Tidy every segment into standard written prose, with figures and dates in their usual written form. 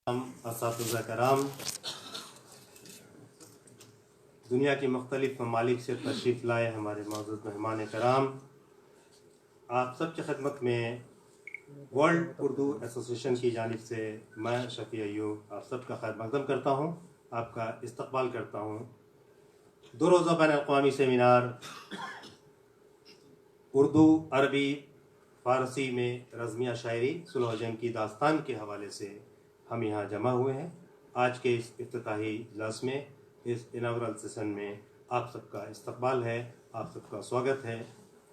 اساتذہ کرام، دنیا کی مختلف ممالک سے تشریف لائے ہمارے معزز مہمان کرام، آپ سب کی خدمت میں ورلڈ اردو ایسوسیشن کی جانب سے میں شفیع ایوب آپ سب کا خیر مقدم کرتا ہوں، آپ کا استقبال کرتا ہوں۔ 2 روزہ بین الاقوامی سیمینار اردو، عربی، فارسی میں رزمیہ شاعری صلح و جنگ کی داستان کے حوالے سے ہم یہاں جمع ہوئے ہیں۔ آج کے اس افتتاحی اجلاس میں، اس اناگورل سیشن میں آپ سب کا استقبال ہے، آپ سب کا سواگت ہے۔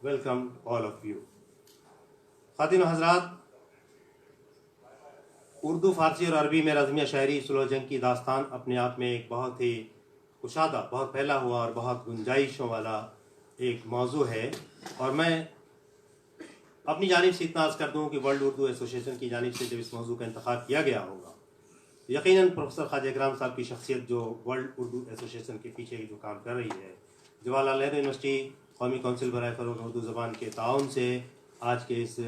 Welcome all of you. خواتین و حضرات، اردو، فارسی اور عربی میں رزمیہ شاعری صلح و جنگ کی داستان اپنے آپ میں ایک بہت ہی کشادہ، بہت پھیلا ہوا اور بہت گنجائشوں والا ایک موضوع ہے، اور میں اپنی جانب سے اتنا عرض کر دوں کہ ورلڈ اردو ایسوسیشن کی جانب سے جب اس موضوع کا انتخاب کیا گیا ہوگا، یقیناً پروفیسر خواجہ اکرام صاحب کی شخصیت جو ورلڈ اردو ایسوسیشن کے پیچھے جو کام کر رہی ہے، جواہر لال نہرو یونیورسٹی، قومی کونسل برائے فروغ اردو زبان کے تعاون سے آج کے اس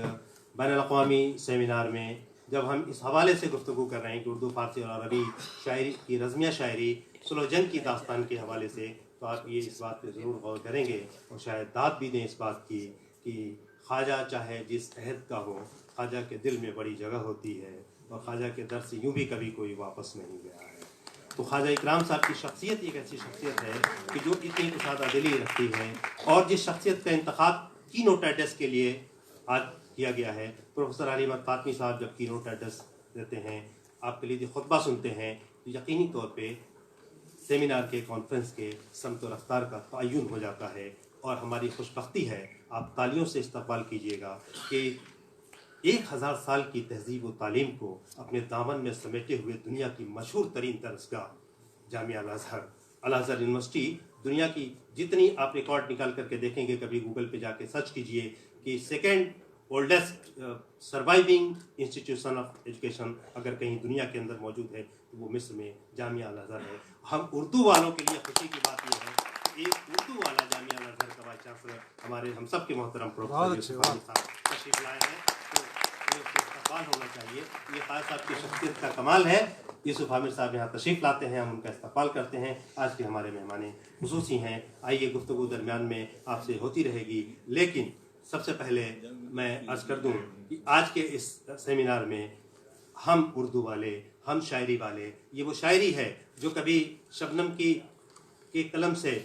بین الاقوامی سیمینار میں جب ہم اس حوالے سے گفتگو کر رہے ہیں کہ اردو، فارسی اور عربی شاعری کی رزمیہ شاعری صلح و جنگ کی داستان کے حوالے سے، تو آپ یہ اس بات پہ ضرور غور کریں گے اور شاید داد بھی دیں اس بات کی کہ خواجہ چاہے جس عہد کا ہو، خواجہ کے دل میں بڑی جگہ ہوتی ہے، اور خواجہ کے در سے یوں بھی کبھی کوئی واپس نہیں گیا ہے۔ تو خواجہ اکرام صاحب کی شخصیت ایک ایسی شخصیت ہے کہ جو اتنی کشادہ دلی رکھتی ہے، اور جس شخصیت کا انتخاب کی نوٹ ایڈریس کے لیے آج کیا گیا ہے۔ پروفیسر علی احمد فاطمی صاحب جب کی نوٹ ایڈریس دیتے ہیں، آپ کے لیے خطبہ سنتے ہیں، تو یقینی طور پہ سیمینار کے، کانفرنس کے سمت و رفتار کا تعین ہو جاتا ہے، اور ہماری خوش بختی ہے، آپ تالیوں سے استقبال کیجیے گا کہ 1000 سال کی تہذیب و تعلیم کو اپنے دامن میں سمیٹے ہوئے دنیا کی مشہور ترین درسگاہ جامعہ الازہر یونیورسٹی، دنیا کی جتنی آپ ریکارڈ نکال کر کے دیکھیں گے، کبھی گوگل پہ جا کے سرچ کیجئے کہ second oldest surviving institution of education اگر کہیں دنیا کے اندر موجود ہے تو وہ مصر میں جامعہ الازہر ہے۔ ہم اردو والوں کے لیے خوشی کی بات یہ ہے کہ ایک اردو والا جامعہ الازہر کا وائس چانسلر ہمارے ہم سب کے محترم پروفیسر یوسف عامر صاحب تشریف لائے ہیں، تو استقبال ہونا چاہیے۔ یہ خواجہ صاحب کی شخصیت کا کمال ہے، یوسف عامر صاحب یہاں تشریف لاتے ہیں، ہم ان کا استقبال کرتے ہیں۔ آج کے ہمارے مہمان خصوصی ہیں، آئیے گفتگو درمیان میں آپ سے ہوتی رہے گی، لیکن سب سے پہلے میں عرض کر دوں کہ آج کے اس سیمینار میں ہم اردو والے، ہم شاعری والے، یہ وہ شاعری ہے جو کبھی شبنم کے قلم سے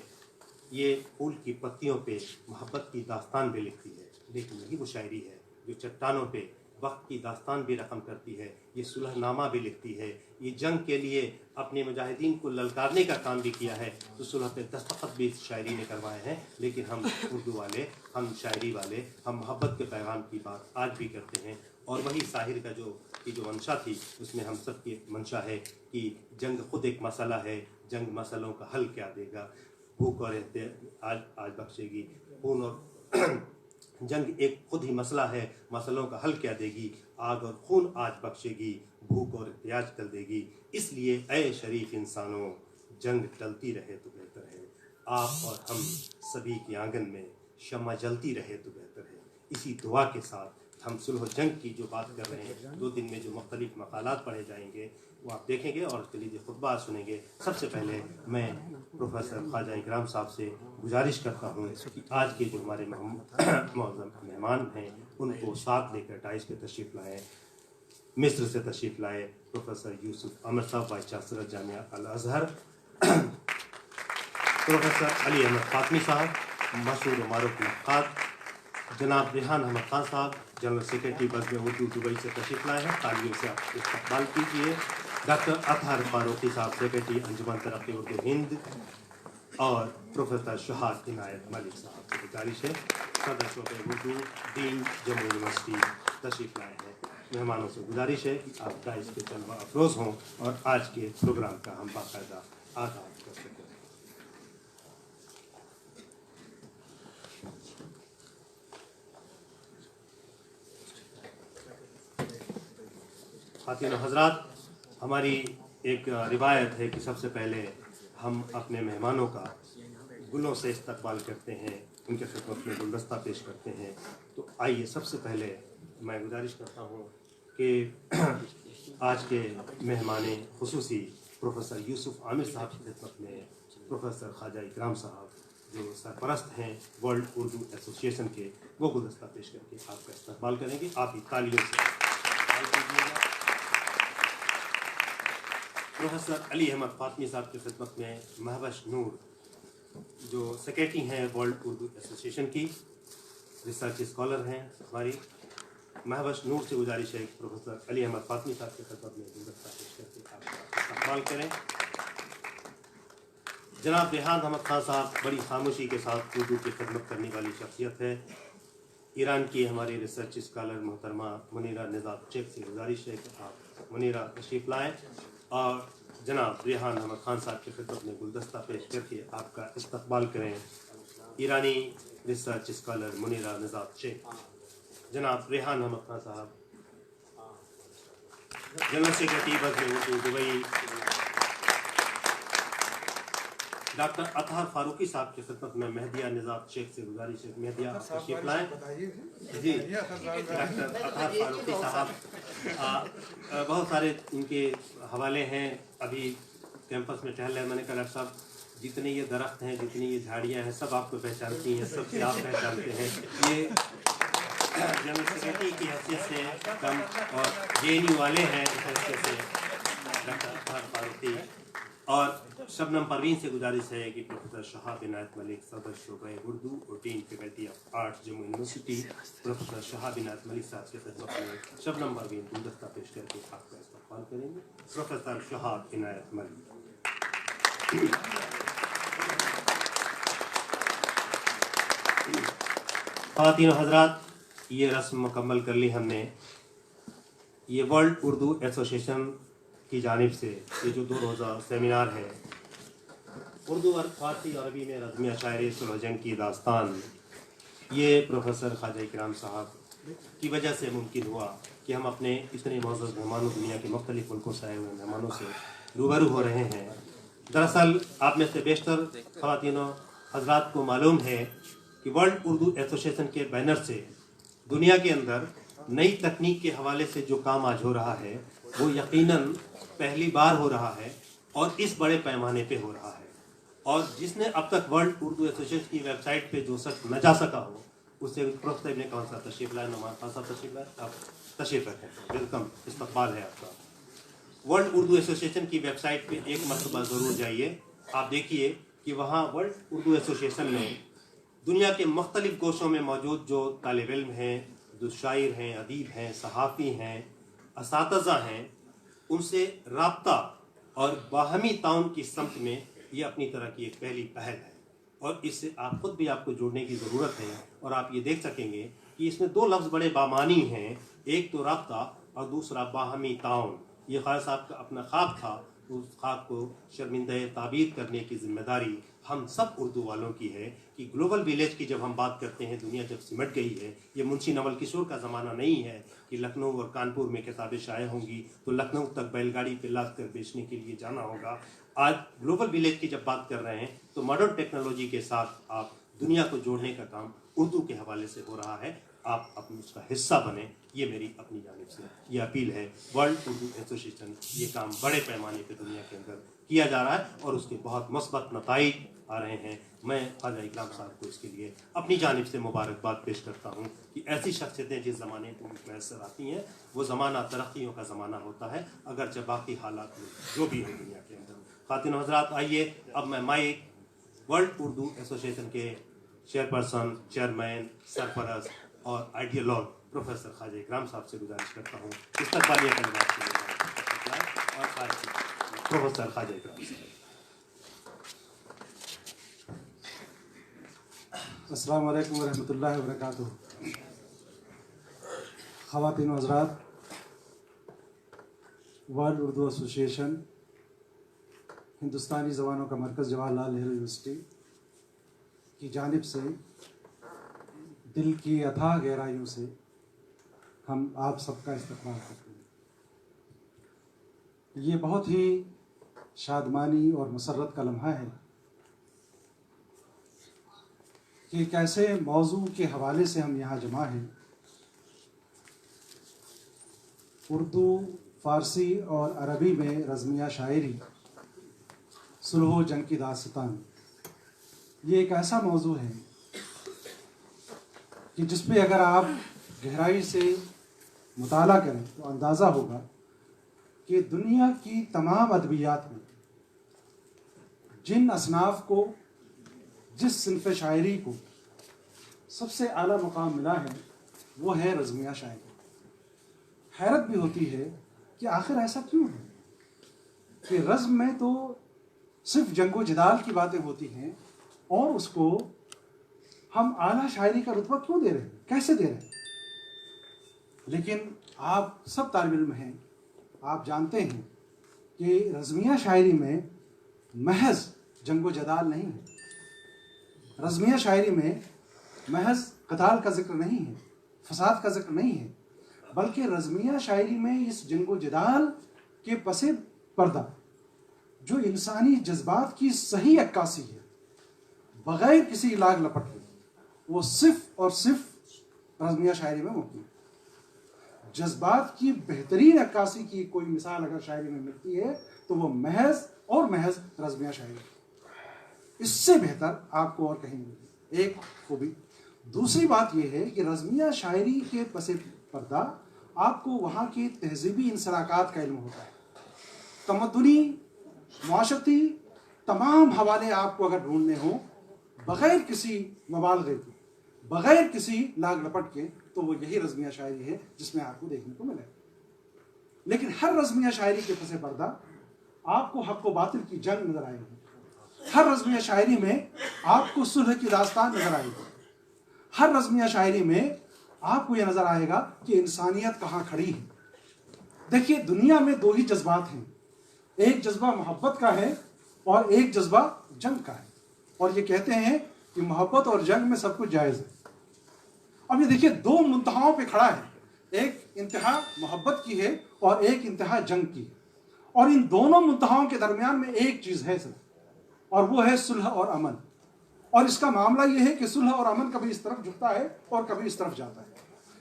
یہ پھول کی پتیوں پہ محبت کی داستان بھی لکھتی ہے، لیکن یہی وہ شاعری ہے جو چٹانوں پہ وقت کی داستان بھی رقم کرتی ہے، یہ صلح نامہ بھی لکھتی ہے، یہ جنگ کے لیے اپنے مجاہدین کو للکارنے کا کام بھی کیا ہے، تو صلح پہ دستخط بھی اس شاعری نے کروائے ہیں۔ لیکن ہم اردو والے، ہم شاعری والے، ہم محبت کے پیغام کی بات آج بھی کرتے ہیں، اور وہی ساحر کا جو منشا تھی، اس میں ہم سب کی منشا ہے کہ جنگ خود ایک مسئلہ ہے، جنگ مسئلوں کا حل کیا دے گا، بھوک اور آج بخشے گی، خون اور جنگ ایک خود ہی مسئلہ ہے، مسئلوں کا حل کیا دے گی، آگ اور خون آج بخشے گی، بھوک اور احتیاج کل دے گی، اس لیے اے شریف انسانوں، جنگ ٹلتی رہے تو بہتر ہے، آپ اور ہم سبھی کی آنگن میں شمع جلتی رہے تو بہتر ہے۔ اسی دعا کے ساتھ ہم صلح و جنگ کی جو بات کر رہے ہیں، 2 دن میں جو مختلف مقالات پڑھے جائیں گے وہ آپ دیکھیں گے اور اس کے لیے خطبہ سنیں گے۔ سب سے پہلے میں پروفیسر خواجہ اکرام صاحب سے گزارش کرتا ہوں کہ آج کے جو ہمارے معظم مہمان ہیں ان کو ساتھ لے کر ڈائس پہ تشریف لائیں۔ مصر سے تشریف لائے پروفیسر یوسف عامر صاحب، وائس چانسلر جامعہ الازہر، پروفیسر علی احمد فاطمی صاحب، مشہور و معروف نقاد، جناب ریحان احمد خان صاحب، جنرل سیکرٹری بزم اردو دبئی سے تشریف لائے ہیں، تالیوں سے آپ استقبال کیجیے۔ ڈاکٹر اطہر فاروقی صاحب، سیکرٹری انجمن ترقی اردو ہند، اور پروفیسر شہاد عنایت ملک صاحب کی گزارش ہے، صدر شعبہ اردو، ڈین جموں یونیورسٹی تشریف لائے ہیں۔ مہمانوں سے گزارش ہے کہ آپ کا اس کے طلبہ افروز ہوں اور آج کے پروگرام کا ہم باقاعدہ آغاز کر سکیں۔ خواتین و حضرات، ہماری ایک روایت ہے کہ سب سے پہلے ہم اپنے مہمانوں کا گلوں سے استقبال کرتے ہیں، ان کے خدمت میں گلدستہ پیش کرتے ہیں۔ تو آئیے سب سے پہلے میں گزارش کرتا ہوں کہ آج کے مہمان خصوصی پروفیسر یوسف عامر صاحب کی خدمت میں پروفیسر خواجہ اکرام صاحب جو سرپرست ہیں ورلڈ اردو ایسوسیشن کے، وہ گلدستہ پیش کر کے آپ کا استقبال کریں گے. آپ ہی تالیوں سے استقبال کیجیے گا. پروفیسر علی احمد فاطمی صاحب کی خدمت میں مہوش نور جو سیکریٹری ہیں ورلڈ اردو ایسوسیشن کی، ریسرچ اسکالر ہیں ہماری. مہوش نور سے گزارش ہے پروفیسر علی احمد فاطمی صاحب کی خدمت میں گلدستہ پیش کر کے آپ کا استقبال کریں. جناب ریحان احمد خان صاحب بڑی خاموشی کے ساتھ اردو کی خدمت کرنے والی شخصیت ہے. ایران کی ہماری ریسرچ اسکالر محترمہ منیرہ نژاد چیک سے گزارش ہے کہ آپ منیرہ تشریف لائیں اور جناب ریحان احمد خان صاحب کی خدمت میں گلدستہ پیش کر کے آپ کا استقبال کریں. ایرانی ریسرچ اسکالر منیرہ نژاد چیک. جناب ریحان احمد خان صاحب جنرل سیکرٹری بزم اردو دبئی. ڈاکٹر اطہر فاروقی صاحب کی خدمت میں مہدیہ نژاد شیخ سے گزارش ہے مہدیہ تشریف لائیں. جی ڈاکٹر اطہر فاروقی صاحب بہت سارے ان کے حوالے ہیں. ابھی کیمپس میں ٹہل رہے ہیں. میں نے کہا ڈاکٹر صاحب جتنے یہ درخت ہیں جتنی یہ جھاڑیاں ہیں سب آپ کو پہچانتی ہیں، سب سے آپ پہچانتے ہیں. یہ جنرل سیکرٹری کی حیثیت سے کم اور جے این یو والے ہیں اس حیثیت سے ڈاکٹر اطہر فاروقی. اور شبنم پروین سے گزارش ہے کہ پروفیسر شہاب عنایت ملک صدر شعبہ اردو اور dean faculty of art Jammu university, professor Shahab Inayat Malik صاحب کی خدمت میں شبنم پروین گلدستہ پیش کر کے آپ کا استقبال کریں گے. پروفیسر شہاب عنایت ملک. خواتین و حضرات، یہ رسم مکمل کر لی ہم نے. یہ ورلڈ اردو ایسوسیشن کی جانب سے یہ جو 2 روزہ سیمینار ہے اردو اور فارسی عربی میں رزمیہ شاعری صلح جنگ کی داستان، یہ پروفیسر خواجہ اکرام صاحب کی وجہ سے ممکن ہوا کہ ہم اپنے اتنے معزز مہمانوں، دنیا کے مختلف ملکوں سے آئے ہوئے مہمانوں سے روبرو ہو رہے ہیں. دراصل آپ میں سے بیشتر خواتین و حضرات کو معلوم ہے کہ ورلڈ اردو ایسوسیشن کے بینر سے دنیا کے اندر نئی تکنیک کے حوالے سے جو کام آج ہو رہا ہے وہ یقیناً پہلی بار ہو رہا ہے اور اس بڑے پیمانے پہ ہو رہا ہے. اور جس نے اب تک ورلڈ اردو ایسوسیشن کی ویب سائٹ پہ جو شخص نہ جا سکا ہو اسے پروفیسر نے کون سا تشریف لائے. نعمان خان صاحب تشریف لائے. آپ تشریف رکھیں. ویلکم، استقبال ہے آپ کا. ورلڈ اردو ایسوسیشن کی ویب سائٹ پہ ایک مرتبہ ضرور جائیے. آپ دیکھیے کہ وہاں ورلڈ اردو ایسوسیشن میں دنیا کے مختلف گوشوں میں موجود جو طالب علم ہیں، جو شاعر ہیں، ادیب ہیں، صحافی ہیں، اساتذہ ہیں، ان سے رابطہ اور باہمی تعاون کی سمت میں یہ اپنی طرح کی ایک پہلی پہل ہے. اور اس سے آپ خود بھی آپ کو جوڑنے کی ضرورت ہے. اور آپ یہ دیکھ سکیں گے کہ اس میں 2 لفظ بڑے بامانی ہیں، ایک تو رابطہ اور دوسرا باہمی تعاون. یہ خواجہ صاحب کا اپنا خواب تھا، اس خواب کو شرمندہ تعبیر کرنے کی ذمہ داری ہم سب اردو والوں کی ہے. کہ گلوبل ویلیج کی جب ہم بات کرتے ہیں، دنیا جب سمٹ گئی ہے، یہ منشی نول کشور کا زمانہ نہیں ہے کہ لکھنؤ اور کانپور میں کتابیں شائع ہوں گی تو لکھنؤ تک بیل گاڑی پہ لاد کر بیچنے کے لیے جانا ہوگا. آج گلوبل ویلیج کی جب بات کر رہے ہیں تو ماڈرن ٹیکنالوجی کے ساتھ آپ دنیا کو جوڑنے کا کام اردو کے حوالے سے ہو رہا ہے. آپ اپنے اس کا حصہ بنیں، یہ میری اپنی جانب سے یہ اپیل ہے. ورلڈ اردو ایسوسیشن یہ کام بڑے پیمانے پہ دنیا کے اندر کیا جا رہا ہے اور اس کے بہت مثبت نتائج آ رہے ہیں. میں خواجہ اکرام صاحب کو اس کے لیے اپنی جانب سے مبارکباد پیش کرتا ہوں کہ ایسی شخصیتیں جس زمانے کو میسر آتی ہیں وہ زمانہ ترقیوں کا زمانہ ہوتا ہے، اگرچہ باقی حالات میں جو بھی ہے دنیا کے اندر. خواتین و حضرات، آئیے اب میں مائک ورلڈ اردو ایسوسیشن کے چیئرپرسن، چیئرمین، سرپرست اور آئیڈیالوگ پروفیسر خواجہ اکرام صاحب سے گزارش کرتا ہوں استقبالیہ کلمات کے لیے. اور پروفیسر خواجہ اکرام صاحب. السلام علیکم ورحمۃ اللہ وبرکاتہ. خواتین و حضرات، ورلڈ اردو ایسوسیشن ہندوستانی زبانوں کا مرکز جواہر لال نہرو یونیورسٹی کی جانب سے دل کی اتھاہ گہرائیوں سے ہم آپ سب کا استقبال کرتے ہیں. یہ بہت ہی شادمانی اور مسرت کا لمحہ ہے کہ ایک ایسے موضوع کے حوالے سے ہم یہاں جمع ہیں. اردو فارسی اور عربی میں رزمیہ شاعری صلح و جنگ کی داستان، یہ ایک ایسا موضوع ہے کہ جس پہ اگر آپ گہرائی سے مطالعہ کریں تو اندازہ ہوگا کہ دنیا کی تمام ادبیات میں جن اصناف کو، جس صنف شاعری کو سب سے اعلیٰ مقام ملا ہے وہ ہے رزمیہ شاعری۔ حیرت بھی ہوتی ہے کہ آخر ایسا کیوں ہے کہ رزم میں تو صرف جنگ و جدال کی باتیں ہوتی ہیں اور اس کو ہم اعلیٰ شاعری کا رتبہ کیوں دے رہے ہیں، کیسے دے رہے ہیں؟ لیکن آپ سب طالب علم ہیں، آپ جانتے ہیں کہ رزمیہ شاعری میں محض جنگ و جدال نہیں ہے، رزمیہ شاعری میں محض قتال کا ذکر نہیں ہے، فساد کا ذکر نہیں ہے، بلکہ رزمیہ شاعری میں اس جنگ و جدال کے پس پردہ جو انسانی جذبات کی صحیح عکاسی ہے بغیر کسی لاگ لپٹ کے، وہ صرف اور صرف رزمیہ شاعری میں ممکن ہے۔ جذبات کی بہترین عکاسی کی کوئی مثال اگر شاعری میں ملتی ہے تو وہ محض اور محض رزمیہ شاعری ہے۔ اس سے بہتر آپ کو اور کہیں نہیں، ایک خوبی۔ دوسری بات یہ ہے کہ رزمیہ شاعری کے پس پردہ آپ کو وہاں کے تہذیبی انسلاکات کا علم ہوتا ہے، تمدنی، معاشرتی تمام حوالے آپ کو اگر ڈھونڈنے ہوں بغیر کسی مبالغے کے، بغیر کسی لاگ لپٹ کے، تو وہ یہی رزمیہ شاعری ہے جس میں آپ کو دیکھنے کو ملے۔ لیکن ہر رزمیہ شاعری کے پس پردہ آپ کو حق و باطل کی جنگ نظر آئے گی، ہر رزمیہ شاعری میں آپ کو صلح کی داستان نظر آئے گی، ہر رزمیہ شاعری میں آپ کو یہ نظر آئے گا کہ انسانیت کہاں کھڑی ہے۔ دیکھیے، دنیا میں دو ہی جذبات ہیں، ایک جذبہ محبت کا ہے اور ایک جذبہ جنگ کا ہے، اور یہ کہتے ہیں کہ محبت اور جنگ میں سب کچھ جائز ہے۔ اب یہ دیکھیے، دو منتہاؤں پہ کھڑا ہے، ایک انتہا محبت کی ہے اور ایک انتہا جنگ کی ہے، اور ان دونوں منتہاؤں کے درمیان میں ایک چیز ہے صرف، اور وہ ہے صلح اور امن۔ اور اس کا معاملہ یہ ہے کہ صلح اور امن کبھی اس طرف جھکتا ہے اور کبھی اس طرف جاتا ہے۔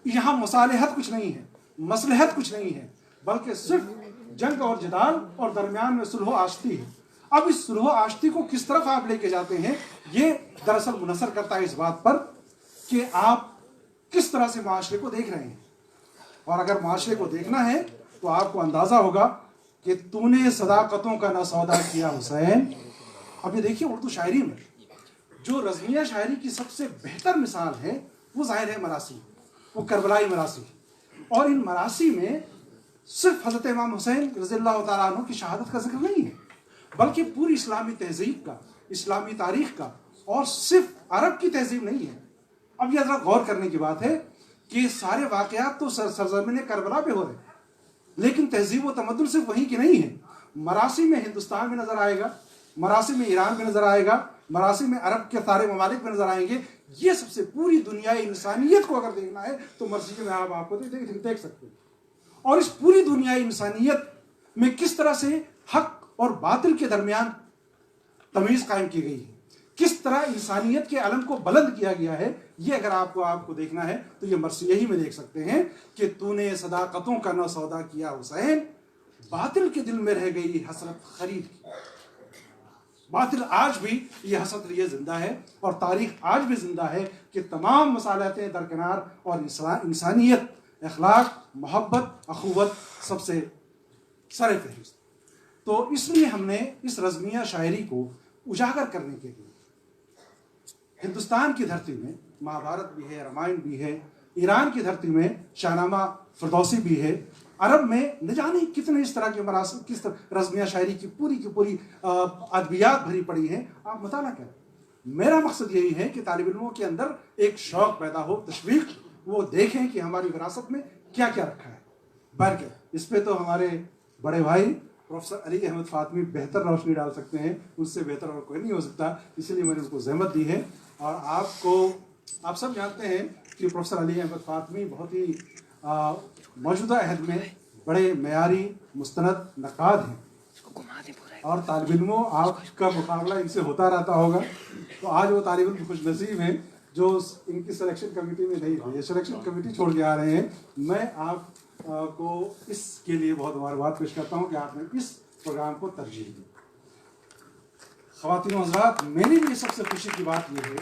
یہاں مصالحت کچھ نہیں ہے، مصلحت کچھ نہیں ہے، بلکہ صرف جنگ اور جدال اور درمیان میں صلح و آشتی ہے۔ اب اس صلح و آشتی کو کس طرف آپ لے کے جاتے ہیں، یہ دراصل منحصر کرتا ہے اس بات پر کہ آپ کس طرح سے معاشرے کو دیکھ رہے ہیں۔ اور اگر معاشرے کو دیکھنا ہے تو آپ کو اندازہ ہوگا کہ تو نے صداقتوں کا نہ سودا کیا حسین۔ اب یہ دیکھیے، اردو شاعری میں جو رزمیہ شاعری کی سب سے بہتر مثال ہے وہ ظاہر ہے مراثی، وہ کربلائی مراثی، اور ان مراثی میں صرف حضرت امام حسین رضی اللہ تعالیٰ عنہ کی شہادت کا ذکر نہیں ہے، بلکہ پوری اسلامی تہذیب کا، اسلامی تاریخ کا، اور صرف عرب کی تہذیب نہیں ہے۔ اب یہ ذرا غور کرنے کی بات ہے کہ سارے واقعات تو سرزمین کربلا پہ ہو رہے ہیں، لیکن تہذیب و تمدن صرف وہیں کی نہیں ہے۔ مراثی میں ہندوستان میں نظر آئے گا، مراثی میں ایران میں نظر آئے گا، مراثی میں عرب کے سارے ممالک میں نظر آئیں گے۔ یہ سب سے پوری دنیا انسانیت کو اگر دیکھنا ہے تو مراثی میں آپ کو دیکھ سکتے ہیں، اور اس پوری دنیا انسانیت میں کس طرح سے حق اور باطل کے درمیان تمیز قائم کی گئی ہے، کس طرح انسانیت کے علم کو بلند کیا گیا ہے، یہ اگر آپ کو دیکھنا ہے تو یہ مرثیہ ہی میں دیکھ سکتے ہیں کہ تو نے صداقتوں کا نہ سودا کیا حسین، باطل کے دل میں رہ گئی حسرت خرید کی۔ باطل آج بھی یہ حسرت لیے زندہ ہے، اور تاریخ آج بھی زندہ ہے کہ تمام مصالحتیں درکنار اور انسانیت، اخلاق، محبت، اخوت سب سے سر فہرست۔ تو اس لیے ہم نے اس رزمیہ شاعری کو اجاگر کرنے کے لیے ہندوستان کی دھرتی میں مہابھارت بھی ہے، رامائن بھی ہے، ایران کی دھرتی میں شاہنامہ فردوسی بھی ہے، عرب میں نہ جانے کتنے اس طرح کے مراسم، کس طرح رزمیہ شاعری کی پوری ادبیات بھری پڑی ہیں، آپ مطالعہ کریں۔ میرا مقصد یہی ہے کہ طالب علموں کے اندر ایک شوق پیدا ہو، تشویق، وہ دیکھیں کہ ہماری وراثت میں کیا کیا رکھا ہے۔ برکت اس پہ تو ہمارے بڑے بھائی پروفیسر علی احمد فاطمی بہتر روشنی ڈال سکتے ہیں، اس سے بہتر اور کوئی نہیں ہو سکتا، اسی لیے میں نے ان کو زحمت دی ہے۔ اور آپ سب جانتے ہیں کہ پروفیسر علی احمد فاطمی بہت ہی موجودہ عہد میں بڑے معیاری مستند نقاد ہیں، اور طالب علموں آپ کا مقابلہ ان سے ہوتا رہتا ہوگا، تو آج وہ طالب علم خوش نصیب ہیں جو ان کی سلیکشن کمیٹی میں نہیں تھے، یہ سلیکشن کمیٹی چھوڑ کے آ رہے ہیں۔ میں آپ کو اس کے لیے بہت مبارکباد پیش کرتا ہوں کہ آپ نے اس پروگرام کو ترجیح دی. خواتین و حضرات، میرے لیے سب سے خوشی کی بات یہ ہے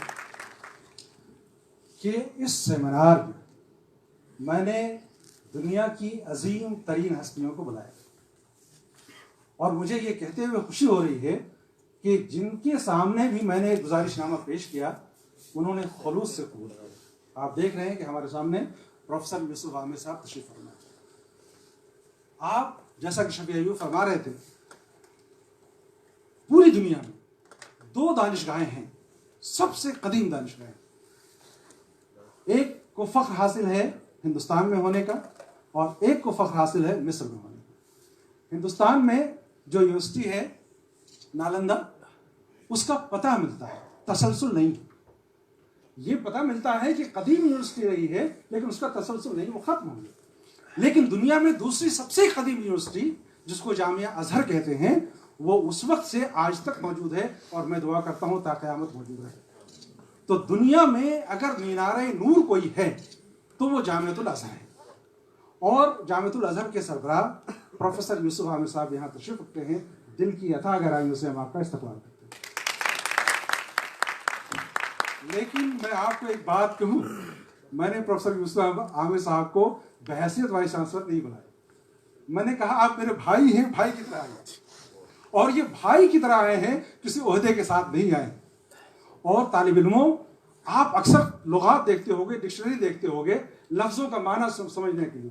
کہ اس سیمینار میں نے دنیا کی عظیم ترین ہستیوں کو بلایا اور مجھے یہ کہتے ہوئے خوشی ہو رہی ہے کہ جن کے سامنے بھی میں نے گزارش نامہ پیش کیا انہوں نے خلوص سے قبول کیا. آپ دیکھ رہے ہیں کہ ہمارے سامنے پروفیسر یوسف عامر صاحب تشریف فرما. آپ جیسا کہ شفیع ایوب فرما رہے تھے، پوری دنیا میں 2 دانشگاہیں ہیں، سب سے قدیم دانشگاہیں. ایک کو فخر حاصل ہے ہندوستان میں ہونے کا اور ایک کو فخر حاصل ہے مصر میں ہونے کا. ہندوستان میں جو یونیورسٹی ہے نالندہ، اس کا پتہ ملتا ہے، تسلسل نہیں. یہ پتہ ملتا ہے کہ قدیم یونیورسٹی رہی ہے لیکن اس کا تسلسل نہیں، وہ ختم ہو گیا. لیکن دنیا میں دوسری سب سے قدیم یونیورسٹی جس کو جامعہ ازہر کہتے ہیں، وہ اس وقت سے آج تک موجود ہے اور میں دعا کرتا ہوں تا قیامت موجود رہے. تو دنیا میں اگر مینار نور کوئی ہے تو وہ جامعۃ الازہر ہے. اور جامعۃ الازہر کے سربراہ پروفیسر یوسف عامر صاحب یہاں تشریف رکھتے ہیں. دل کی اتھا گہرائیوں سے ہم آپ کا استقبال کرتے ہیں. لیکن میں آپ کو ایک بات کہوں، میں نے پروفیسر یوسف عامر صاحب کو بحیثیت وائس چانسلر نہیں بنایا. میں نے کہا آپ میرے بھائی ہیں، بھائی کی طرح آئے اور یہ بھائی کی طرح آئے ہیں، کسی عہدے کے ساتھ نہیں آئے. اور طالب علموں، آپ اکثر لغات دیکھتے ہوگے، ڈکشنری دیکھتے ہوگے لفظوں کا معنی سمجھنے کے لیے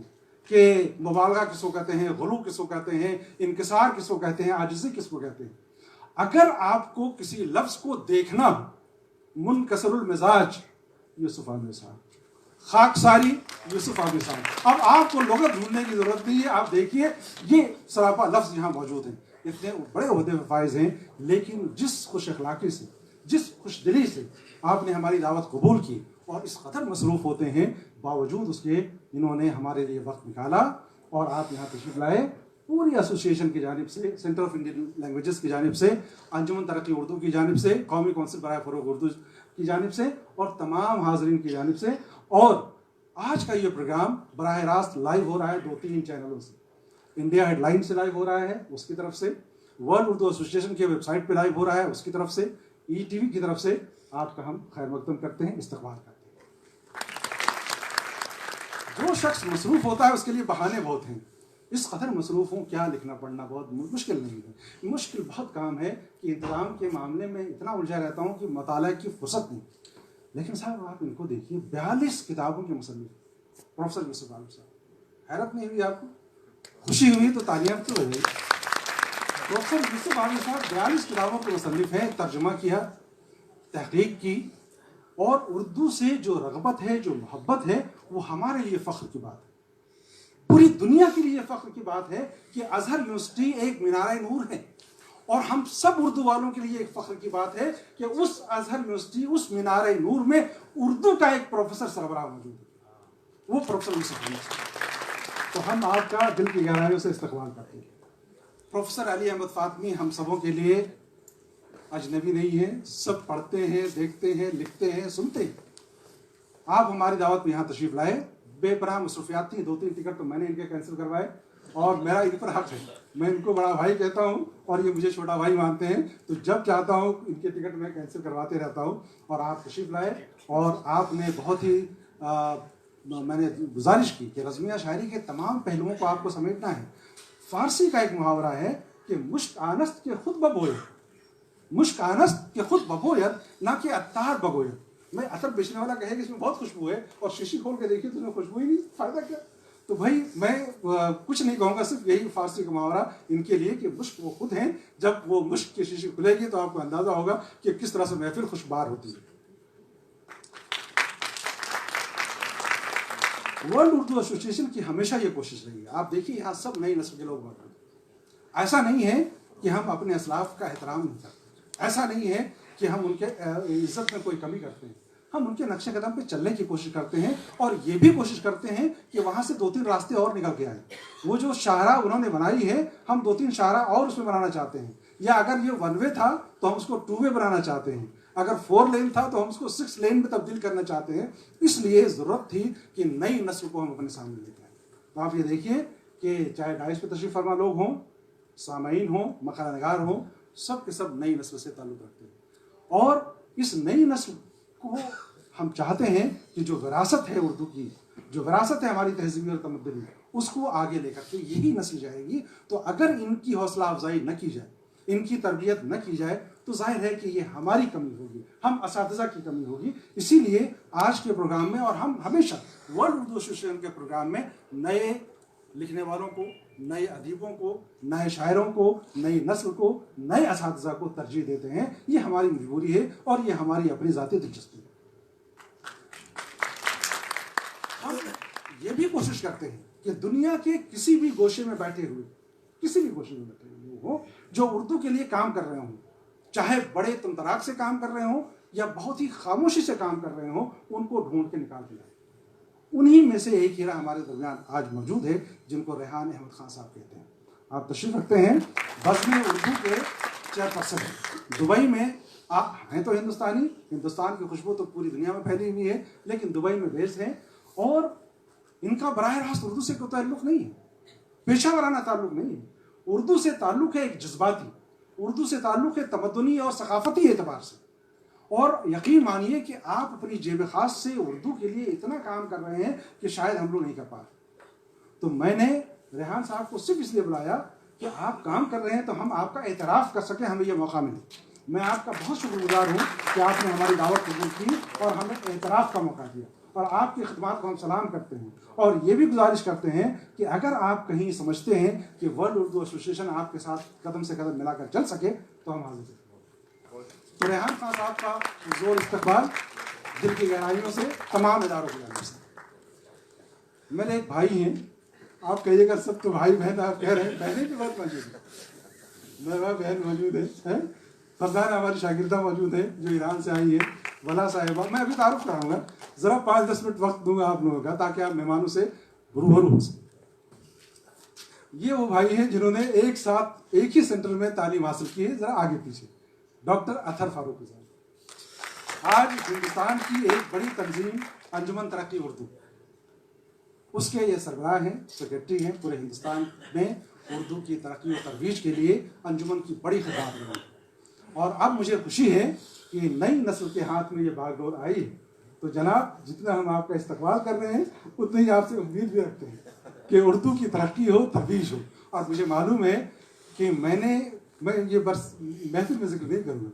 کہ مبالغہ کس کو کہتے ہیں، غلو کس کو کہتے ہیں، انکسار کس کو کہتے ہیں، عاجزی کس کو کہتے ہیں. اگر آپ کو کسی لفظ کو دیکھنا ہو، منکسر المزاج یوسف عامر صاحب، خاکساری یوسف عامر صاحب. اب آپ کو لغت ڈھونڈنے کی ضرورت نہیں ہے. آپ دیکھیے یہ سراپا لفظ یہاں موجود ہیں. اتنے بڑے عہدے میں فائز ہیں، لیکن جس خوش اخلاقی سے، جس خوش دلی سے آپ نے ہماری دعوت قبول کی اور اس قدر مصروف ہوتے ہیں، باوجود اس کے انہوں نے ہمارے لیے وقت نکالا اور آپ یہاں تشریف لائے. پوری ایسوسیشن کی جانب سے، سینٹر آف انڈین لینگویجز کی جانب سے، انجمن ترقی اردو کی جانب سے، قومی کونسل برائے فروغ اردو کی جانب سے اور تمام حاضرین کی جانب سے. اور آج کا یہ پروگرام براہ راست لائیو ہو رہا ہے 2-3 چینلوں سے. انڈیا ہیڈ لائن سے لائیو ہو رہا ہے اس کی طرف سے، ورلڈ اردو ایسوسیشن کے ویب سائٹ پہ لائیو ہو رہا ہے اس کی طرف سے، ای ٹی وی کی طرف سے. آپ کا ہم خیر مقدم کرتے ہیں، استقبال کرتے ہیں. جو شخص مصروف ہوتا ہے اس کے لیے بہانے بہت ہیں. اس قدر مصروف ہوں، کیا لکھنا پڑھنا بہت مشکل نہیں ہے. مشکل بہت کام ہے کہ انتظام کے معاملے میں اتنا الجھا رہتا ہوں کہ مطالعہ کی فرصت نہیں. لیکن صاحب آپ ان کو دیکھیے، 42 کتابوں کے مصنف پروفیسر یوسف عامر صاحب. حیرت نہیں ہوئی آپ کو؟ خوشی ہوئی تو تالیاں تو ہو گئی. پروفیسر یوسف عامر صاحب 42 کتابوں کے مصنف ہیں. ترجمہ کیا، تحقیق کی، اور اردو سے جو رغبت ہے، جو محبت ہے، وہ ہمارے لیے فخر کی بات ہے. پوری دنیا کے لیے فخر کی بات ہے کہ ازہر یونیورسٹی ایک مینار نور ہے. اور ہم سب اردو والوں کے لیے ایک فخر کی بات ہے کہ اس ازہر یونیورسٹی، اس مینار نور میں اردو کا ایک پروفیسر سربراہ موجود ہے، وہ پروفیسر یوسف عامر صاحب. تو ہم آپ کا دل کی گہرائیوں سے استقبال کرتے ہیں. پروفیسر علی احمد فاطمی ہم سبوں کے لیے اجنبی نہیں ہیں. سب پڑھتے ہیں، دیکھتے ہیں، لکھتے ہیں، سنتے ہیں. آپ ہماری دعوت میں یہاں تشریف لائے. بے پناہ مصروفیات تھیں، 2-3 ٹکٹ تو میں نے ان کے کینسل کروائے اور میرا ان پر حق ہے. میں ان کو بڑا بھائی کہتا ہوں اور یہ مجھے چھوٹا بھائی مانتے ہیں. تو جب چاہتا ہوں ان کے ٹکٹ میں کینسل کرواتے رہتا ہوں. اور آپ تشریف لائے اور آپ نے بہت ہی میں نے گزارش کی کہ رزمیہ شاعری کے تمام پہلوؤں کو آپ کو سمیٹنا ہے. فارسی کا ایک محاورہ ہے کہ مشک آنست کے خود ببویت، مشک آنست کے خود ببویت، نہ کہ عطار بگویت. میں عطر بیچنے والا کہے کہ اس میں بہت خوشبو ہے اور شیشی کھول کے دیکھیے تو اس میں خوشبو ہی نہیں، فائدہ کیا؟ تو بھائی میں کچھ نہیں کہوں گا، صرف یہی فارسی کا محاورہ ان کے لیے کہ مشک وہ خود ہیں. جب وہ مشک کی شیشی کھلے گی تو آپ کو اندازہ ہوگا کہ کس طرح سے محفل خوشبار ہوتی ہے. ورلڈ اردو ایسوسیشن کی ہمیشہ یہ کوشش رہی ہے. آپ دیکھیے یہاں سب نئی نسل کے لوگ موجود ہیں. ایسا نہیں ہے کہ ہم اپنے اسلاف کا احترام نہیں کرتے، ایسا نہیں ہے کہ ہم ان کے عزت میں کوئی کمی کرتے ہیں. ہم ان کے نقش قدم پہ چلنے کی کوشش کرتے ہیں اور یہ بھی کوشش کرتے ہیں کہ وہاں سے 2-3 راستے اور نکل کے آئیں. وہ جو شاہراہ انہوں نے بنائی ہے، ہم 2-3 شاہراہ اور اس میں بنانا چاہتے ہیں. یا اگر یہ 1 وے تھا تو ہم اس کو 2 وے بنانا چاہتے ہیں. اگر 4 لین تھا تو ہم اس کو 6 لین میں تبدیل کرنا چاہتے ہیں. اس لیے ضرورت تھی کہ نئی نسل کو ہم اپنے سامنے لے کے آئیں. تو آپ یہ دیکھیے کہ چاہے ڈائس پہ تشریف فرما لوگ ہوں، سامعین ہوں، مقالہ نگار ہوں، سب کے سب نئی نسل سے تعلق رکھتے ہیں، اور اس نئی نسل کو ہم چاہتے ہیں کہ جو وراثت ہے اردو کی، جو وراثت ہے ہماری تہذیبی اور تمدنی، اس کو آگے لے کر کے یہی نسل جائے گی۔ تو اگر ان کی حوصلہ افزائی نہ کی جائے، ان کی تربیت نہ کی جائے، تو ظاہر ہے کہ یہ ہماری کمی ہوگی، ہم اساتذہ کی کمی ہوگی۔ اسی لیے آج کے پروگرام میں، اور ہم ہمیشہ ورلڈ اردو ایسوسیشن کے پروگرام میں نئے لکھنے والوں کو، نئے ادیبوں کو، نئے شاعروں کو، نئی نسل کو، نئے اساتذہ کو ترجیح دیتے ہیں۔ یہ ہماری مجبوری ہے اور یہ ہماری اپنی ذاتی دلچسپی ہے۔ ہم یہ بھی کوشش کرتے ہیں کہ دنیا کے کسی بھی گوشے میں بیٹھے ہوئے، کسی بھی گوشے میں بیٹھے ہوئے لوگ ہوں جو اردو کے لیے کام کر رہے ہوں، چاہے بڑے تندراک سے کام کر رہے ہوں یا بہت ہی خاموشی سے کام کر رہے ہوں، ان کو ڈھونڈ کے نکال دیا۔ انہی میں سے ایک ہیرا ہمارے درمیان آج موجود ہے جن کو ریحان احمد خان صاحب کہتے ہیں۔ آپ تشریف رکھتے ہیں، بزم اردو کے چیئرپرسن ہیں۔ دبئی میں آپ ہیں تو ہندوستانی، ہندوستان کی خوشبو تو پوری دنیا میں پھیلی ہوئی ہے، لیکن دبئی میں بیس ہیں، اور ان کا براہ راست اردو سے کوئی تعلق نہیں ہے، پیشہ ورانہ تعلق نہیں ہے۔ اردو سے تعلق ہے ایک جذباتی، اردو سے تعلق ہے تمدنی اور ثقافتی اعتبار سے، اور یقین مانیے کہ آپ اپنی جیب خاص سے اردو کے لیے اتنا کام کر رہے ہیں کہ شاید ہم لوگ نہیں کر پا رہے۔ تو میں نے ریحان صاحب کو صرف اس لیے بلایا کہ آپ کام کر رہے ہیں تو ہم آپ کا اعتراف کر سکیں، ہمیں یہ موقع ملے۔ میں آپ کا بہت شکر گزار ہوں کہ آپ نے ہماری دعوت قبول کی اور ہمیں اعتراف کا موقع دیا، اور آپ کی خدمات کو ہم سلام کرتے ہیں، اور یہ بھی گزارش کرتے ہیں کہ اگر آپ کہیں سمجھتے ہیں کہ ورلڈ اردو ایسوسیشن آپ کے ساتھ قدم سے قدم ملا کر چل سکے تو ہم حاضر ہیں۔ تو ریحان خان صاحب کا زور استقبال دل کی گہرائیوں سے تمام اداروں کی جانب سے۔ میرے ایک بھائی ہیں، آپ کہیے گا سب تو بھائی بہن، آپ کہہ رہے ہیں بہنیں بھی بہت موجود ہیں، میرا بہن موجود ہے، فرزان ہماری شاگردہ موجود ہے جو ایران سے آئی ہے، ولا صاحبہ۔ میں ابھی تعارف کراؤں گا، ذرا 5-10 منٹ وقت دوں گا آپ لوگوں کا تاکہ آپ مہمانوں سے روبرو ہو سکیں۔ یہ وہ بھائی ہیں جنہوں نے ایک ساتھ ایک ہی سینٹر میں تعلیم حاصل کی ہے، ذرا آگے پیچھے، ڈاکٹر اطہر فاروق صاحب۔ آج ہندوستان کی ایک بڑی تنظیم انجمن ترقی اردو، اس کے یہ سربراہ ہیں، سیکرٹری ہیں۔ پورے ہندوستان میں اردو کی ترقی و ترویج کے لیے انجمن کی بڑی خدمات رہی، اور اب مجھے خوشی ہے کہ نئی نسل کے ہاتھ میں یہ باغ ڈور آئی ہے۔ تو جناب، جتنا ہم آپ کا استقبال کر رہے ہیں اتنی ہی آپ سے امید بھی رکھتے ہیں کہ اردو کی ترقی ہو، ترویج ہو۔ اور مجھے معلوم ہے کہ میں یہ بس محفل میں ذکر نہیں کروں گا،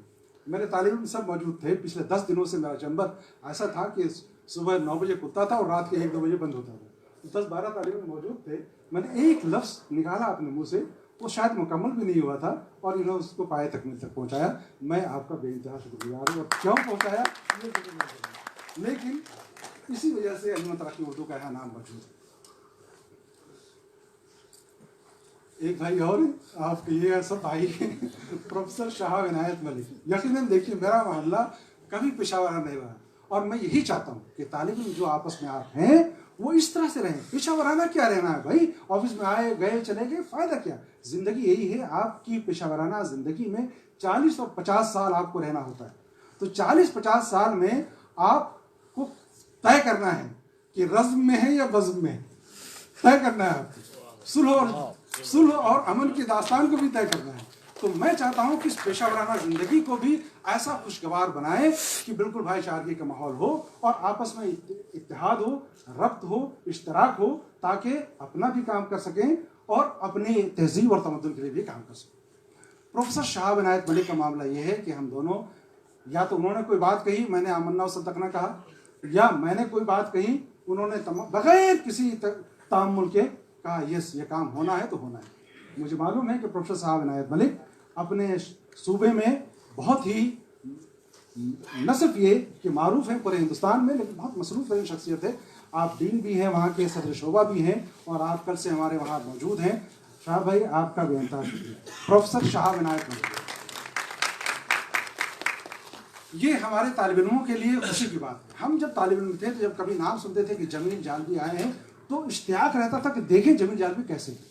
میرے طالب علم سب موجود تھے۔ پچھلے 10 دنوں سے میرا چیمبر ایسا تھا کہ صبح 9 بجے کھلتا تھا اور رات کے 1-2 بجے بند ہوتا تھا۔ 10-12 طالب علم موجود تھے، میں نے ایک لفظ نکالا اپنے منہ سے، وہ شاید مکمل بھی نہیں ہوا تھا، اور انہوں نے اس کو پائے تکمیل تک پہنچایا۔ میں آپ کا بے انتہا شکر گزار ہوں، اور کیوں پہنچایا یہ ذکر نہیں کروں، لیکن اسی وجہ سے انجمن ترقی اردو کا یہاں نام موجود ہے۔ ایک بھائی اور ہیں، آپ کے یہ سب بھائی ہیں، پروفیسر شہاب عنایت ملک۔ یقیناً دیکھیے، میرا محلہ کبھی پیشہ ورانہ نہیں رہا، اور میں یہی چاہتا ہوں کہ طالب علم جو آپس میں آپ ہیں وہ اس طرح سے رہیں۔ پیشہ ورانہ کیا رہنا ہے بھائی، آفس میں آئے گئے چلے گئے، فائدہ کیا؟ زندگی یہی ہے، آپ کی پیشہ ورانہ زندگی میں 40 اور 50 سال آپ کو رہنا ہوتا ہے۔ تو 40-50 سال میں آپ کو طے کرنا ہے کہ رزم میں ہے یا بزم میں ہے، طے کرنا ہے آپ کو، صلح اور امن کی داستان کو بھی طے کرنا ہے۔ تو میں چاہتا ہوں کہ اس پیشہ ورانہ زندگی کو بھی ایسا خوشگوار بنائیں کہ بالکل بھائی چارگی کا ماحول ہو، اور آپس میں اتحاد ہو، ربط ہو، اشتراک ہو، تاکہ اپنا بھی کام کر سکیں اور اپنی تہذیب اور تمدن کے لیے بھی کام کر سکیں۔ پروفیسر شہاب عنایت ملک کا معاملہ یہ ہے کہ ہم دونوں، یا تو انہوں نے کوئی بات کہی، میں نے آمنا و صدقنا کہا، یا میں نے کوئی بات کہی، انہوں نے بغیر کسی تعامل کے کہا یس یہ کام ہونا ہے تو ہونا ہے۔ مجھے معلوم ہے کہ پروفیسر صاحب عنایت ملک اپنے صوبے میں بہت ہی، نہ صرف یہ کہ معروف ہیں پورے ہندوستان میں، لیکن بہت مصروف ترین شخصیت ہے۔ آپ ڈین بھی ہیں، وہاں کے صدر شعبہ بھی ہیں، اور آپ کل سے ہمارے وہاں موجود ہیں۔ شاہ بھائی، آپ کا بے انتہا شکریہ۔ پروفیسر شہاب عنایت ملک، یہ ہمارے طالب علموں کے لیے خوشی کی بات ہے۔ ہم جب طالب علم تھے تو جب کبھی نام سنتے تھے کہ جمیل جالبی آئے ہیں تو اشتیاق رہتا تھا کہ دیکھیں جمیل جالبی کیسے ہیں۔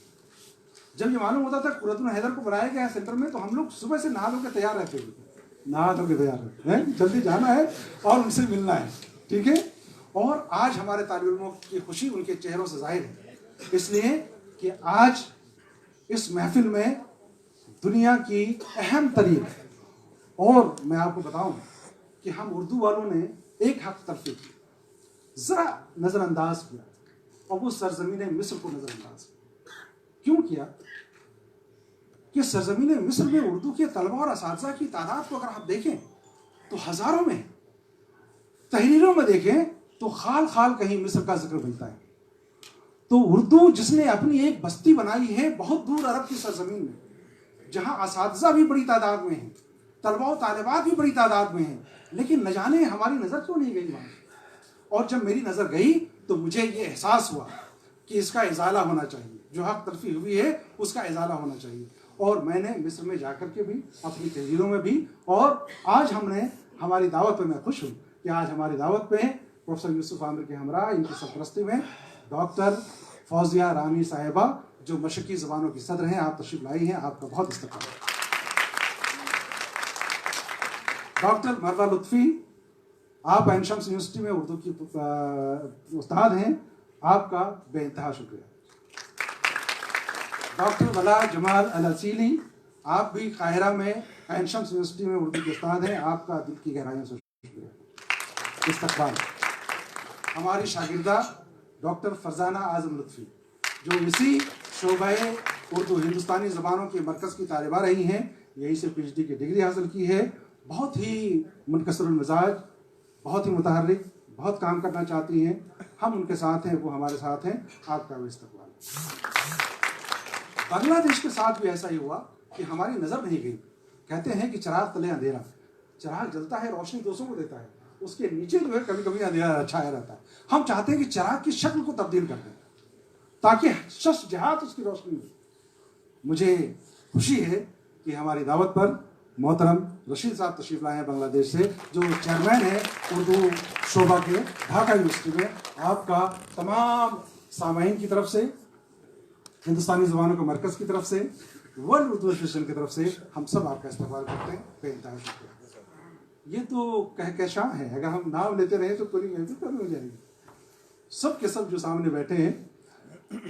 جب یہ معلوم ہوتا تھا قرۃ العین حیدر کو بلایا گیا ہے سینٹر میں تو ہم لوگ صبح سے نہا دھو کے تیار رہتے ہیں، جلدی جانا ہے اور ان سے ملنا ہے، ٹھیک ہے۔ اور آج ہمارے طالب علموں کی خوشی ان کے چہروں سے ظاہر ہے۔ اس لیے کہ آج اس محفل میں دنیا کی اہم ترین، اور میں آپ کو بتاؤں کہ ہم اردو والوں نے ایک حق تلفی کی، ذرا نظر انداز کیا، اور وہ سرزمین مصر کو نظر انداز کیوں کیا کہ سرزمین مصر میں اردو کے طلباء اور اساتذہ کی تعداد کو اگر آپ دیکھیں تو ہزاروں میں، تحریروں میں دیکھیں تو خال خال کہیں مصر کا ذکر ملتا ہے. تو اردو جس نے اپنی ایک بستی بنائی ہے بہت دور عرب کی سرزمین میں، جہاں اساتذہ بھی بڑی تعداد میں ہیں، طلباء و طالبات بھی بڑی تعداد میں ہیں، لیکن نہ جانے ہماری نظر کیوں نہیں گئی وہاں. اور جب میری نظر گئی تو مجھے یہ احساس ہوا کہ اس کا ازالہ ہونا چاہیے، جو حق تلفی ہوئی ہے اس کا ازالہ ہونا چاہیے. اور میں نے مصر میں جا کر کے بھی، اپنی تحریروں میں بھی، اور آج ہم نے ہماری دعوت پہ، میں خوش ہوں کہ آج ہماری دعوت پہ پروفیسر یوسف عامر کے ہمراہ ان کی سرپرستی میں ڈاکٹر فوزیہ رانی صاحبہ جو مشرقی زبانوں کی صدر ہیں، آپ تشریف لائی ہیں، آپ کا بہت استقبال. ڈاکٹر مروہ لطفی، آپ عین شمس یونیورسٹی میں اردو کی استاد ہیں، آپ کا بے انتہا شکریہ. ڈاکٹر ولا جمال الاسیلی، آپ بھی قاہرہ میں عین شمس یونیورسٹی میں اردو کے استاد ہیں، آپ کا دل کی گہرائیوں سے شکریہ. استقبال. ہماری شاگردہ ڈاکٹر فرزانہ اعظم لطفی جو اسی شعبہ اردو ہندوستانی زبانوں کے مرکز کی طالبہ رہی ہیں، یہیں سے پی ایچ ڈی کی ڈگری حاصل کی ہے، بہت ہی منکسر المزاج، بہت ہی متحرک، بہت کام کرنا چاہتی ہیں. ہم ان کے ساتھ ہیں، وہ ہمارے ساتھ ہیں، آپ کا بھی استقبال. بنگلہ دیش کے ساتھ بھی ایسا ہی ہوا کہ ہماری نظر نہیں گئی. کہتے ہیں کہ چراغ تلے اندھیرا، چراغ جلتا ہے، روشنی دوسروں کو دیتا ہے، اس کے نیچے جو ہے کبھی کبھی اندھیرا چھایا رہتا ہے. ہم چاہتے ہیں کہ چراغ کی شکل کو تبدیل کر دیں تاکہ شش جہات اس کی روشنی میں. مجھے خوشی ہے کہ ہماری دعوت پر محترم رشید صاحب تشریف لائے ہیں بنگلہ دیش سے، جو چیئرمین ہیں اردو شعبہ کے ڈھاکہ یونیورسٹی میں. آپ کا تمام سامعین کی طرف سے، ہندوستانی زبانوں کے مرکز کی طرف سے، ورلڈ اردو ایسوسیشن کی طرف سے ہم سب آپ کا استقبال کرتے ہیں. بے انتہا شکریہ. یہ تو کہکشاں ہے، اگر ہم نام لیتے رہے تو پوری محفل کم ہو جائے گی. سب کے سب جو سامنے بیٹھے ہیں،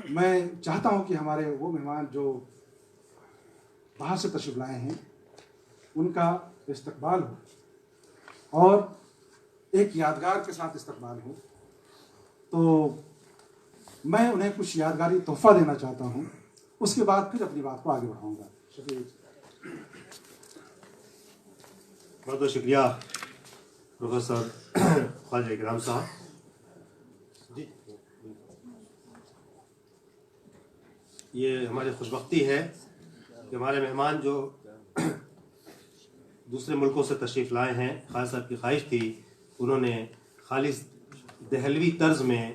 میں چاہتا ہوں کہ ہمارے وہ مہمان جو باہر سے تشریف لائے ہیں ان کا استقبال ہو اور ایک یادگار کے ساتھ استقبال ہو. تو میں انہیں کچھ یادگاری تحفہ دینا چاہتا ہوں، اس کے بعد پھر اپنی بات کو آگے بڑھاؤں گا. بہت بہت شکریہ پروفیسر خواجہ اکرام صاحب. جی، یہ ہماری خوشبختی ہے کہ ہمارے مہمان جو دوسرے ملکوں سے تشریف لائے ہیں، خواجہ صاحب کی خواہش تھی انہوں نے خالص دہلوی طرز میں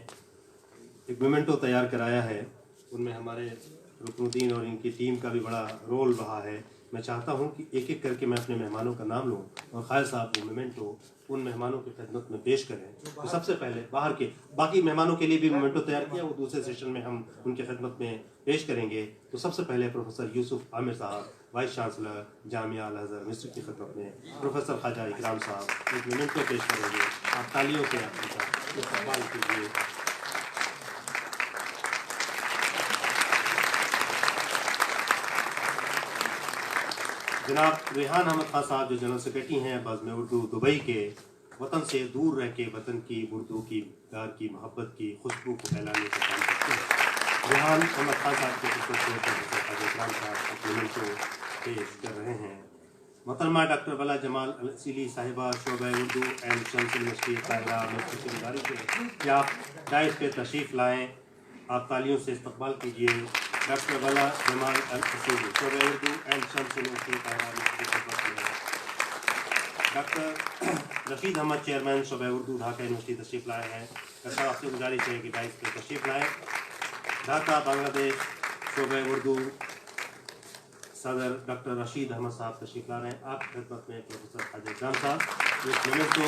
ایک مومنٹو تیار کرایا ہے. ان میں ہمارے رکن الدین اور ان کی ٹیم کا بھی بڑا رول رہا ہے. میں چاہتا ہوں کہ ایک ایک کر کے میں اپنے مہمانوں کا نام لوں اور خواجہ صاحب وہ مومنٹو ان مہمانوں کی خدمت میں پیش کریں. تو سب سے پہلے باہر کے باقی مہمانوں کے لیے بھی مومنٹو تیار کیا، وہ دوسرے سیشن میں ہم ان کی خدمت میں پیش کریں گے. تو سب سے پہلے پروفیسر یوسف عامر صاحب، وائس چانسلر جامعہ الازہر مصر کی خدمت میں پروفیسر خواجہ اکرام صاحب ایک مومنٹو پیش کریں گے. آپ تالیوں سے آپ کا استقبال کیجیے. جناب ریحان احمد خان صاحب جو جنرل سیکرٹری ہیں بزم اردو دبئی کے، وطن سے دور رہ کے وطن کی اردو کی پیار کی محبت کی خوشبو کو پھیلانے کا کام کرتے ہیں. ریحان احمد خان صاحب کے اکرام صاحب اپنے کو پیش کر رہے ہیں. محترمہ ڈاکٹر ولا جمال الاسیلی صاحبہ، شعبہ اردو اینڈ شمس یونیورسٹی قاہرہ میں سے گزارش ہے کہ آپ ڈائس پہ تشریف لائیں. آپ تالیوں سے استقبال کیجیے. ڈاکٹر ولا جمال الاسیلی، شعبہ اردو اینڈ شمس یونیورسٹی قاہرہ میں سے خدمت میں. ڈاکٹر رشید احمد چیئرمین شعبہ اردو ڈھاکہ یونیورسٹی تشریف لائے ہیں. ڈاکٹر آپ سے گزارش ہے کہ ڈائس پہ تشریف لائیں. ڈھاکہ بنگلہ دیش شعبہ اردو صدر ڈاکٹر رشید احمد صاحب تشریف لا رہے ہیں. آپ کی خدمت میں پروفیسر خواجہ اکرام صاحب اس مومنٹ کو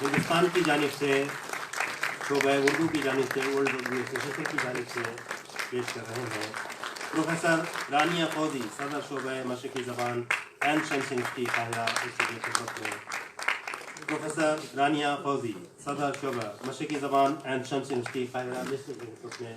ہندوستان کی جانب سے، شعبہ اردو کی جانب سے، ورلڈ اردو ایسوسیشن کی جانب سے پیش کر رہے ہیں. پروفیسر رانیہ فوزی، صدر شعبہ مشرقی زبان اینڈ شمس یونیورسٹی قاہرہ، اس کی خدمت میں. پروفیسر رانیہ فوزی، صدر شعبہ مشرقی زبان اینڈ شمس یونیورسٹی قاہرہ، مصر کی خدمت میں.